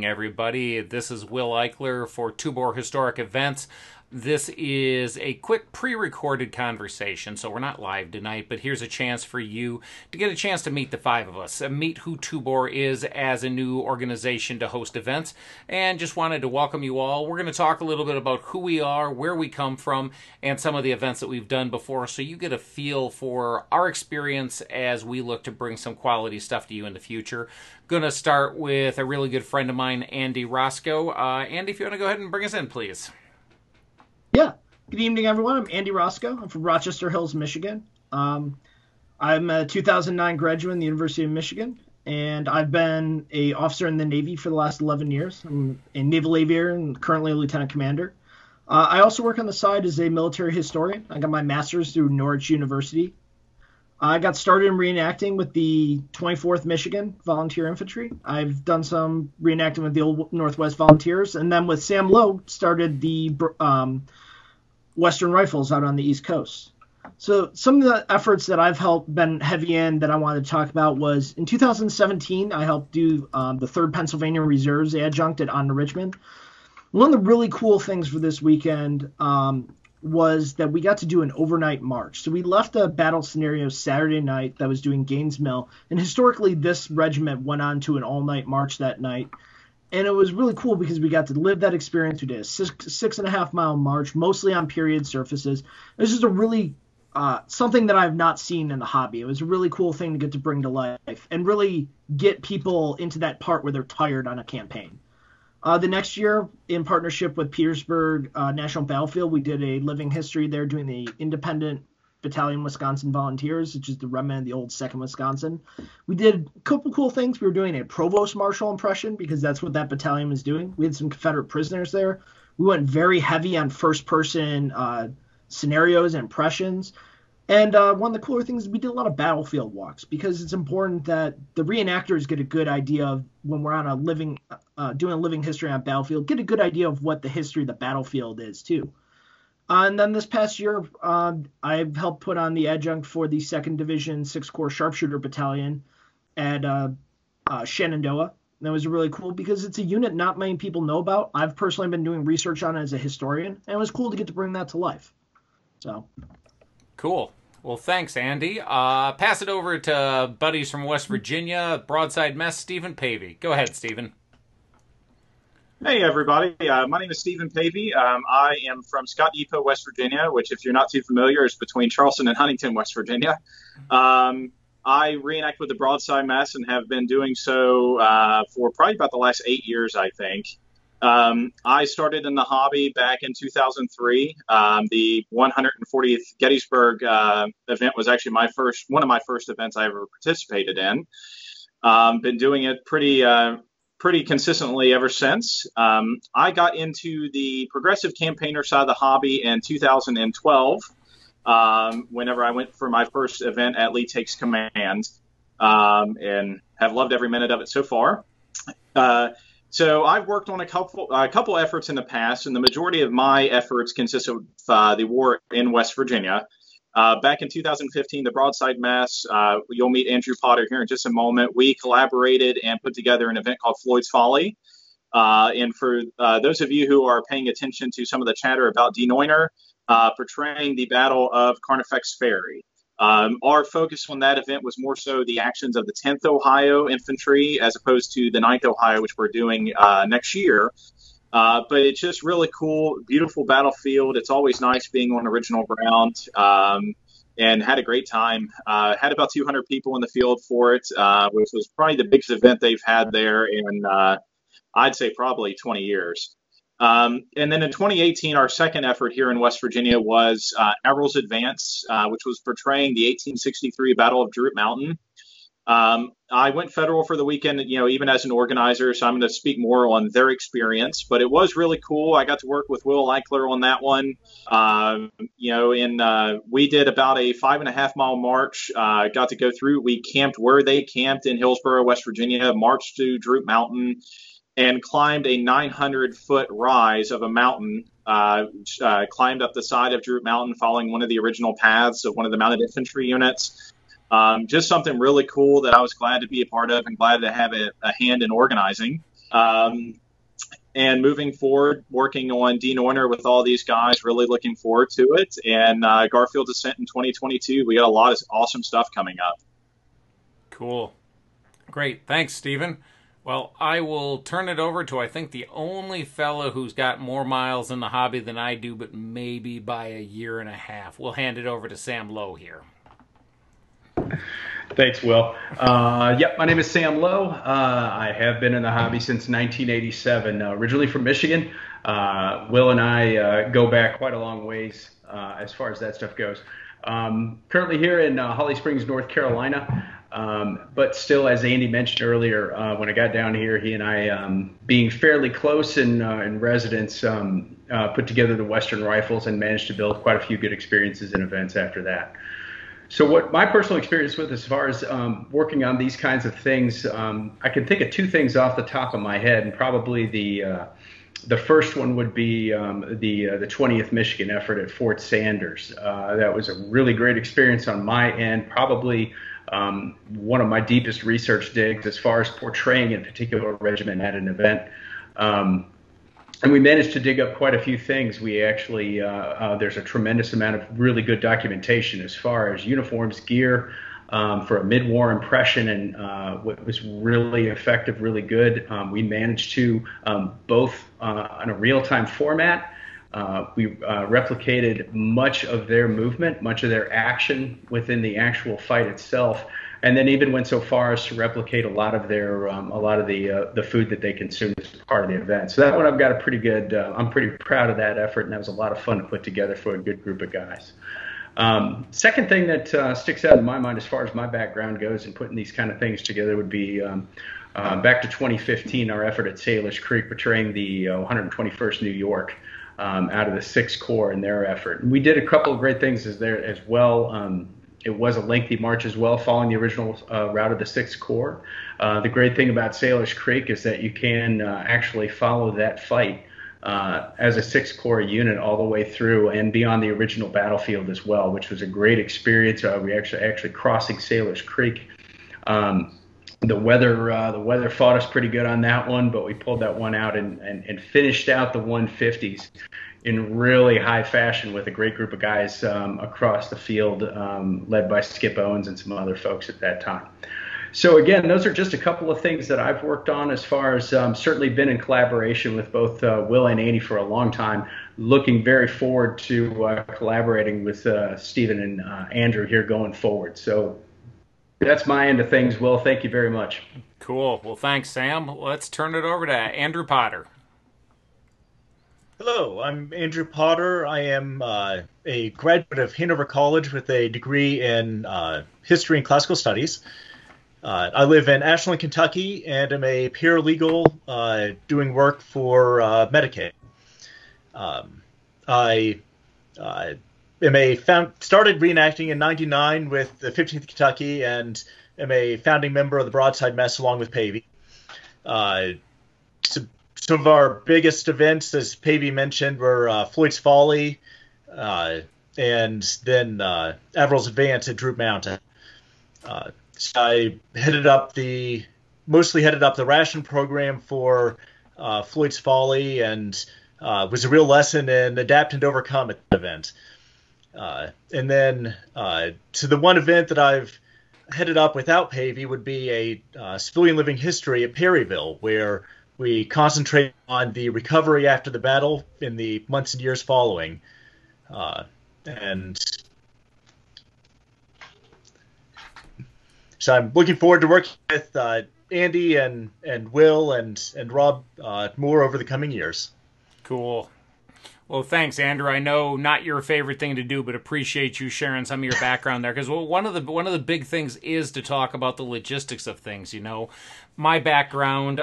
Everybody. This is Will Eichler for Tuebor Historic Events. This is a quick pre-recorded conversation, so we're not live tonight, but here's a chance for you to get a chance to meet the five of us, meet who Tuebor is as a new organization to host events, and just wanted to welcome you all. We're going to talk a little bit about who we are, where we come from, and some of the events that we've done before, so you get a feel for our experience as we look to bring some quality stuff to you in the future. Going to start with a really good friend of mine, Andy Roscoe. Andy, if you want to go ahead and bring us in, please. Yeah. Good evening, everyone. I'm Andy Roscoe. I'm from Rochester Hills, Michigan. I'm a 2009 graduate in the University of Michigan, and I've been an officer in the Navy for the last 11 years. I'm a naval aviator and currently a lieutenant commander. I also work on the side as a military historian. I got my master's through Norwich University. I got started in reenacting with the 24th Michigan Volunteer Infantry. I've done some reenacting with the Old Northwest Volunteers, and then with Sam Lowe started the Western Rifles out on the East Coast. So some of the efforts that I've been heavy in that I wanted to talk about was in 2017, I helped do the 3rd Pennsylvania Reserves adjunct at On to Richmond. One of the really cool things for this weekend was that we got to do an overnight march. So we left a battle scenario Saturday night that was doing Gaines Mill, and historically this regiment went on to an all-night march that night. And it was really cool because we got to live that experience. We did a 6.5 mile march, mostly on period surfaces. This is a really something that I've not seen in the hobby. It was a really cool thing to get to bring to life and really get people into that part where they're tired on a campaign. The next year, in partnership with Petersburg National Battlefield, we did a living history there doing the Independent Battalion Wisconsin Volunteers, which is the remnant of the old 2nd Wisconsin. We did a couple cool things. We were doing a provost marshal impression because that's what that battalion was doing. We had some Confederate prisoners there. We went very heavy on first-person scenarios and impressions. And one of the cooler things is we did a lot of battlefield walks because it's important that the reenactors get a good idea of when we're on doing a living history on battlefield, get a good idea of what the history of the battlefield is too. And then this past year, I've helped put on the adjunct for the 2nd Division 6th Corps Sharpshooter Battalion at Shenandoah. That was really cool because it's a unit not many people know about. I've personally been doing research on it as a historian, and it was cool to get to bring that to life. So. Cool. Well, thanks, Andy. Pass it over to buddies from West Virginia, Broadside Mess, Stephen Pavey. Go ahead, Stephen. Hey, everybody. My name is Stephen Pavey. I am from Scott Depot, West Virginia, which, if you're not too familiar, is between Charleston and Huntington, West Virginia. I reenact with the Broadside Mess and have been doing so for probably about the last 8 years, I think. I started in the hobby back in 2003. The 140th Gettysburg event was actually one of my first events I ever participated in. Been doing it pretty consistently ever since. I got into the progressive campaigner side of the hobby in 2012, whenever I went for my first event at Lee Takes Command, and have loved every minute of it so far. So I've worked on a couple efforts in the past, and the majority of my efforts consist of the war in West Virginia. Back in 2015, the Broadside Mess, you'll meet Andrew Potter here in just a moment. We collaborated and put together an event called Floyd's Folly. And for those of you who are paying attention to some of the chatter about Dean Oyner, portraying the Battle of Carnifex Ferry. Our focus on that event was more so the actions of the 10th Ohio Infantry as opposed to the 9th Ohio, which we're doing next year. But it's just really cool, beautiful battlefield. It's always nice being on original ground, and had a great time. Had about 200 people in the field for it, which was probably the biggest event they've had there in, I'd say, probably 20 years. And then in 2018, our second effort here in West Virginia was Errol's Advance, which was portraying the 1863 Battle of Druitt Mountain. I went federal for the weekend, even as an organizer, so I'm going to speak more on their experience. But it was really cool. I got to work with Will Eichler on that one. We did about a 5.5 mile march. Got to go through. We camped where they camped in Hillsborough, West Virginia, marched to Droop Mountain, and climbed a 900-foot rise of a mountain. Climbed up the side of Droop Mountain, following one of the original paths of one of the mounted infantry units. Just something really cool that I was glad to be a part of and glad to have a hand in organizing. And moving forward, working on Dean Orner with all these guys, really looking forward to it. And Garfield Ascent in 2022, we got a lot of awesome stuff coming up. Cool. Great. Thanks, Stephen. Well, I will turn it over to, I think, the only fellow who's got more miles in the hobby than I do, but maybe by a year and a half. We'll hand it over to Sam Lowe here. Thanks, Will. My name is Sam Lowe. I have been in the hobby since 1987, originally from Michigan. Will and I go back quite a long ways as far as that stuff goes. Currently here in Holly Springs, North Carolina, but still, as Andy mentioned earlier, when I got down here, he and I, being fairly close in residence, put together the Western Rifles and managed to build quite a few good experiences and events after that. So what my personal experience with as far as working on these kinds of things, I can think of two things off the top of my head, and probably the first one would be the 20th Michigan effort at Fort Sanders. That was a really great experience on my end, probably one of my deepest research digs as far as portraying a particular regiment at an event. And we managed to dig up quite a few things. We actually, there's a tremendous amount of really good documentation as far as uniforms, gear, for a mid-war impression, and what was really effective, really good. We managed to, both on a real-time format, we replicated much of their movement, much of their action within the actual fight itself, and then even went so far as to replicate a lot of their the food that they consumed as part of the event. So that one I've got a pretty good. I'm pretty proud of that effort, and that was a lot of fun to put together for a good group of guys. Second thing that sticks out in my mind as far as my background goes in putting these kind of things together would be back to 2015, our effort at Sailors Creek, portraying the 121st New York out of the 6th Corps and their effort. And we did a couple of great things as well. It was a lengthy march as well, following the original route of the 6th Corps. The great thing about Sailors Creek is that you can actually follow that fight as a 6th Corps unit all the way through and beyond the original battlefield as well, which was a great experience. We actually crossing Sailors Creek. The weather fought us pretty good on that one, but we pulled that one out and finished out the 150s in really high fashion with a great group of guys across the field, led by Skip Owens and some other folks at that time. So again, those are just a couple of things that I've worked on as far as certainly been in collaboration with both Will and Andy for a long time. Looking very forward to collaborating with Stephen and Andrew here going forward. So that's my end of things. Will, thank you very much. Cool. Well, thanks, Sam. Let's turn it over to Andrew Potter. Hello, I'm Andrew Potter. I am a graduate of Hanover College with a degree in history and classical studies. I live in Ashland, Kentucky, and am a paralegal doing work for Medicaid. I started reenacting in '99 with the 15th Kentucky, and am a founding member of the Broadside Mess along with Pavey. Some of our biggest events, as Pavey mentioned, were Floyd's Folly, and then Errol's Advance at Droop Mountain. So I mostly headed up the ration program for Floyd's Folly, and was a real lesson in adapt and overcome at the event. And then to the one event that I've headed up without Pavey would be a civilian living history at Perryville, where we concentrate on the recovery after the battle in the months and years following. And so I'm looking forward to working with Andy and Will and Rob more over the coming years. Cool. Well, thanks, Andrew. I know not your favorite thing to do, but appreciate you sharing some of your background there. Because one of the big things is to talk about the logistics of things. You know, my background.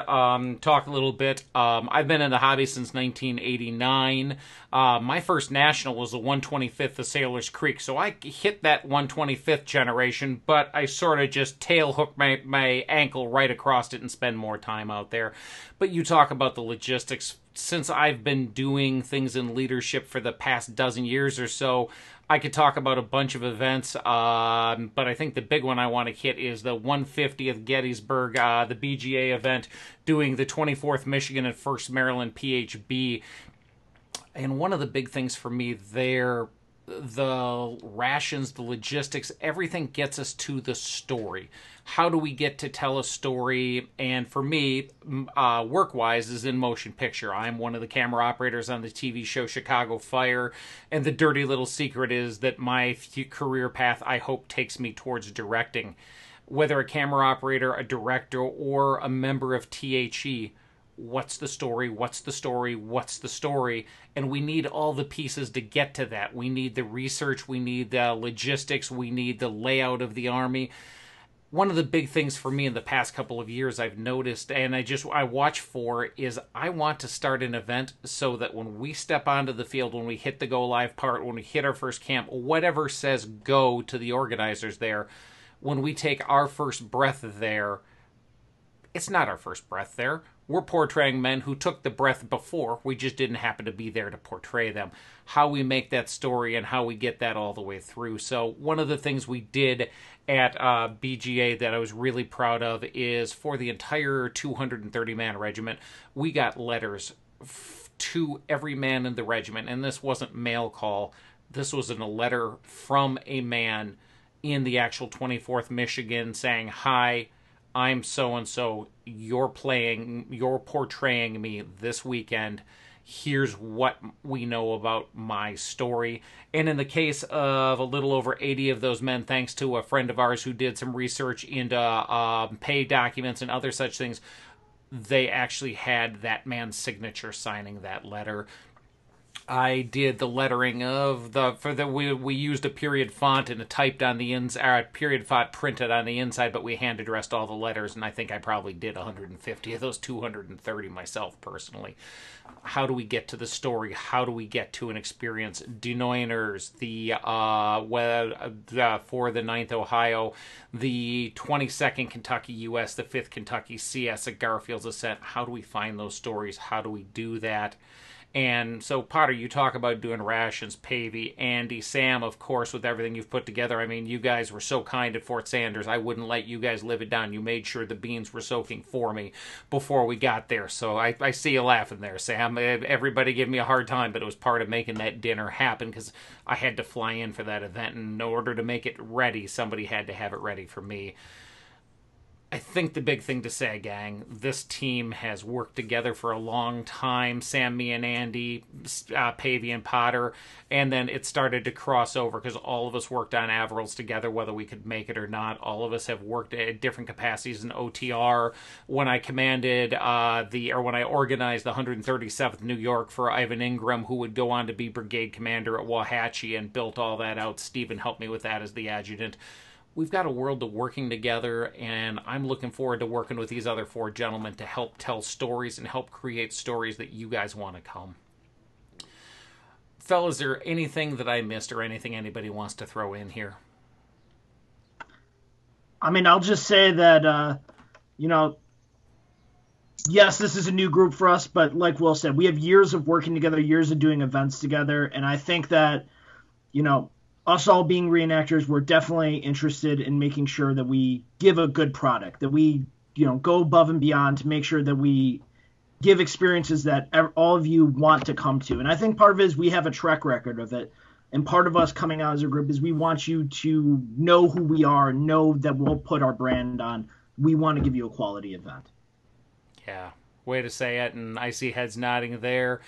Talk a little bit. I've been in the hobby since 1989. My first national was the 125th of Sailor's Creek, so I hit that 125th generation, but I sort of just tail hook my ankle right across it and spend more time out there. But you talk about the logistics. Since I've been doing things in leadership for the past dozen years or so, I could talk about a bunch of events, but I think the big one I want to hit is the 150th Gettysburg, the BGA event, doing the 24th Michigan and 1st Maryland PHB. And one of the big things for me there, the rations, the logistics, everything gets us to the story. How do we get to tell a story? And for me, work-wise, is in motion picture. I'm one of the camera operators on the TV show Chicago Fire, and the dirty little secret is that my career path, I hope, takes me towards directing. Whether a camera operator, a director, or a member of THE, what's the story, what's the story, what's the story? And we need all the pieces to get to that. We need the research, we need the logistics, we need the layout of the Army. One of the big things for me in the past couple of years I've noticed, and I watch for, is I want to start an event so that when we step onto the field, when we hit the go live part, when we hit our first camp, whatever says go to the organizers there, when we take our first breath there, it's not our first breath there. We're portraying men who took the breath before. We just didn't happen to be there to portray them. How we make that story and how we get that all the way through. So one of the things we did at BGA that I was really proud of is for the entire 230-man regiment, we got letters to every man in the regiment. And this wasn't mail call. This was in a letter from a man in the actual 24th Michigan saying, "Hi, I'm so-and-so, you're portraying me this weekend. Here's what we know about my story." And in the case of a little over 80 of those men, thanks to a friend of ours who did some research into pay documents and other such things, they actually had that man's signature signing that letter. I did the lettering of we used a period font and it typed on the inside, period font printed on the inside, but we hand addressed all the letters, and I think I probably did 150 of those 230 myself personally. How do we get to the story? How do we get to an experience? Denoiners, for the 9th Ohio, the 22nd Kentucky US, the 5th Kentucky CS at Garfield's Ascent. How do we find those stories? How do we do that? And so, Potter, you talk about doing rations, Pavey, Andy, Sam, of course, with everything you've put together. I mean, you guys were so kind at Fort Sanders. I wouldn't let you guys live it down. You made sure the beans were soaking for me before we got there. So I see you laughing there, Sam. Everybody gave me a hard time, but it was part of making that dinner happen because I had to fly in for that event. And in order to make it ready, somebody had to have it ready for me. I think the big thing to say, gang, this team has worked together for a long time. Sam, me, and Andy, Pavey, and Potter. And then it started to cross over because all of us worked on Averils together, whether we could make it or not. All of us have worked at different capacities in OTR. When I commanded when I organized the 137th New York for Ivan Ingram, who would go on to be brigade commander at Wauhatchie, and built all that out. Stephen helped me with that as the adjutant. We've got a world of working together, and I'm looking forward to working with these other four gentlemen to help tell stories and help create stories that you guys want to come. Fellas, is there anything that I missed or anything anybody wants to throw in here? I mean, I'll just say that, yes, this is a new group for us, but like Will said, we have years of working together, years of doing events together, and I think that, us all being reenactors, we're definitely interested in making sure that we give a good product, that we, go above and beyond to make sure that we give experiences that all of you want to come to. And I think part of it is we have a track record of it. And part of us coming out as a group is we want you to know who we are, know that we'll put our brand on. We want to give you a quality event. Yeah, way to say it. And I see heads nodding there.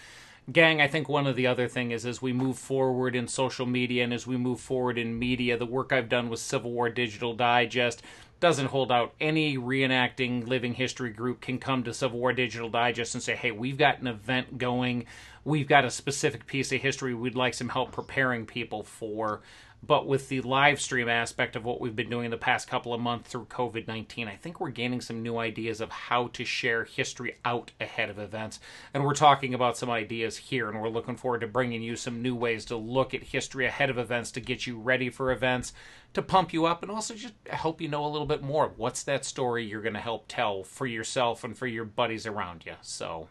Gang, I think one of the other thing is as we move forward in social media and as we move forward in media, the work I've done with Civil War Digital Digest, doesn't hold out. Any reenacting living history group can come to Civil War Digital Digest and say, hey, we've got an event going. We've got a specific piece of history we'd like some help preparing people for. But with the live stream aspect of what we've been doing the past couple of months through COVID-19, I think we're gaining some new ideas of how to share history out ahead of events. And we're talking about some ideas here, and we're looking forward to bringing you some new ways to look at history ahead of events to get you ready for events, to pump you up, and also just help you know a little bit more. What's that story you're going to help tell for yourself and for your buddies around you? So,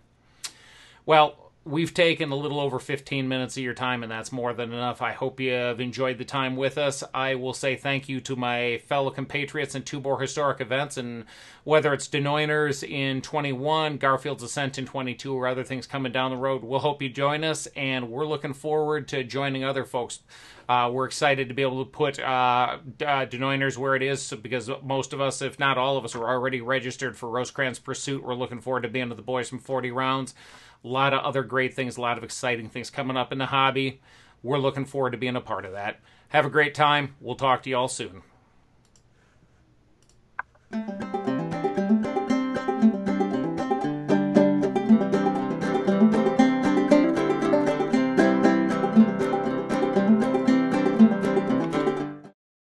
well, we've taken a little over 15 minutes of your time, and that's more than enough. I hope you have enjoyed the time with us. I will say thank you to my fellow compatriots in Tuebor Historic Events, and whether it's Denoiners in 21, Garfield's Ascent in 22, or other things coming down the road, we'll hope you join us, and we're looking forward to joining other folks. We're excited to be able to put Denoiners where it is, because most of us, if not all of us, are already registered for Rosecrans Pursuit. We're looking forward to being with the boys from 40 Rounds. A lot of other great things, a lot of exciting things coming up in the hobby. We're looking forward to being a part of that. Have a great time. We'll talk to you all soon.